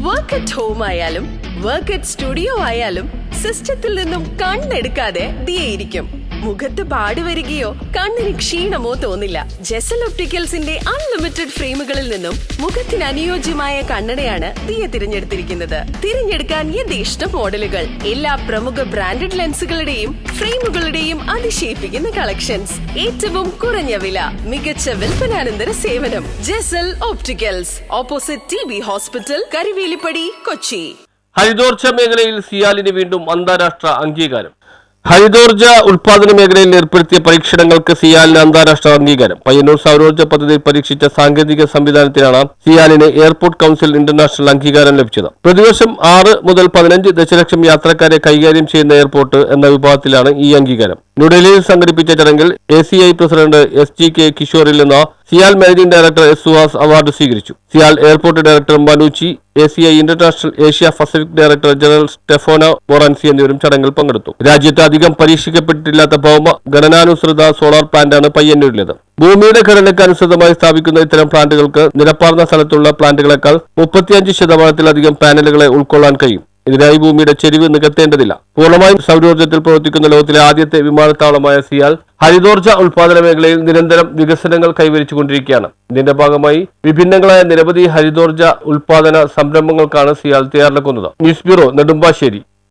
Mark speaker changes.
Speaker 1: Work at home ആയാലും work at studio ആയാലും സിസ്റ്റത്തിൽ നിന്നും കണ്ണെടുക്കാതെ ദിയയിരിക്കും. മുഖത്ത് പാടി വരികയോ കണ്ണിന് ക്ഷീണമോ തോന്നില്ല. ജെസൽ ഒപ്റ്റിക്കൽസിന്റെ അൺലിമിറ്റഡ് ഫ്രെയിമുകളിൽ നിന്നും മുഖത്തിന് അനുയോജ്യമായ കണ്ണടയാണ് ദിയ തിരഞ്ഞെടുത്തിരിക്കുന്നത്. തിരഞ്ഞെടുക്കാൻ യഥേഷ്ടം മോഡലുകൾ, എല്ലാ പ്രമുഖ ബ്രാൻഡഡ് ലെൻസുകളുടെയും ഫ്രെയിമുകളുടെയും അതിശയിപ്പിക്കുന്ന കളക്ഷൻസ്, ഏറ്റവും കുറഞ്ഞ വില, മികച്ച വിൽപ്പനാനന്തര സേവനം. Jesal opticals, opposite TB hospital, Karivelippadi, Kochi.
Speaker 2: ഹരിതോർജ മേഖലയിൽ സിയാലിന് വീണ്ടും അന്താരാഷ്ട്ര അംഗീകാരം. ഹരിതോർജ ഉൽപാദന മേഖലയിൽ ഏർപ്പെടുത്തിയ പരീക്ഷണങ്ങൾക്ക് സിയാലിന് അന്താരാഷ്ട്ര അംഗീകാരം. പയ്യന്നൂർ സൗരോർജ്ജ പദ്ധതിയിൽ പരീക്ഷിച്ച സാങ്കേതിക സംവിധാനത്തിനാണ് സിയാലിന് എയർപോർട്ട് കൌൺസിൽ ഇന്റർനാഷണൽ അംഗീകാരം ലഭിച്ചത്. പ്രതിവർഷം 6 മുതൽ 15 ദശലക്ഷം യാത്രക്കാരെ കൈകാര്യം ചെയ്യുന്ന എയർപോർട്ട് എന്ന വിഭാഗത്തിലാണ് ഈ അംഗീകാരം. ന്യൂഡൽഹിയിൽ സംഘടിപ്പിച്ച ചടങ്ങിൽ ACI പ്രസിഡന്റ് SGK കിഷോറിൽ നിന്ന് CIAL managing director S Suhas award സ്വീകരിച്ചു. സിയാൽ എയർപോർട്ട് ഡയറക്ടർ മനുചി, ACI international Asia Pacific director general Stefano മൊറാൻസി എന്നിവരും ചടങ്ങിൽ പങ്കെടുത്തു. രാജ്യത്ത് അധികം പരീക്ഷിക്കപ്പെട്ടിട്ടില്ലാത്ത ഭൗമ ഗണനാനുസൃത സോളാർ പ്ലാന്റാണ് പയ്യന്നൂരിലേത്. ഭൂമിയുടെ ഘടനയ്ക്ക് അനുസൃതമായി സ്ഥാപിക്കുന്ന ഇത്തരം പ്ലാന്റുകൾക്ക് നിരപ്പാർന്ന സ്ഥലത്തുള്ള പ്ലാന്റുകളെക്കാൾ 35% പാനലുകളെ ഉൾക്കൊള്ളാൻ കഴിയും. ഇതിനായി ഭൂമിയുടെ ചെരിവ് നികത്തേണ്ടതില്ല. പൂർണ്ണമായും സൗരോർജ്ജത്തിൽ പ്രവർത്തിക്കുന്ന ലോകത്തിലെ ആദ്യത്തെ വിമാനത്താവളമായ സിയാൽ ഹരിതോർജ ഉൽപാദന മേഖലയിൽ നിരന്തരം വികസനങ്ങൾ കൈവരിച്ചുകൊണ്ടിരിക്കുകയാണ്. ഇതിന്റെ ഭാഗമായി വിഭിന്നങ്ങളായ നിരവധി ഹരിതോർജ ഉൽപാദന സംരംഭങ്ങൾക്കാണ് സിയാൽ തയ്യാറെടുക്കുന്നത്. News bureau, Nedumbassery.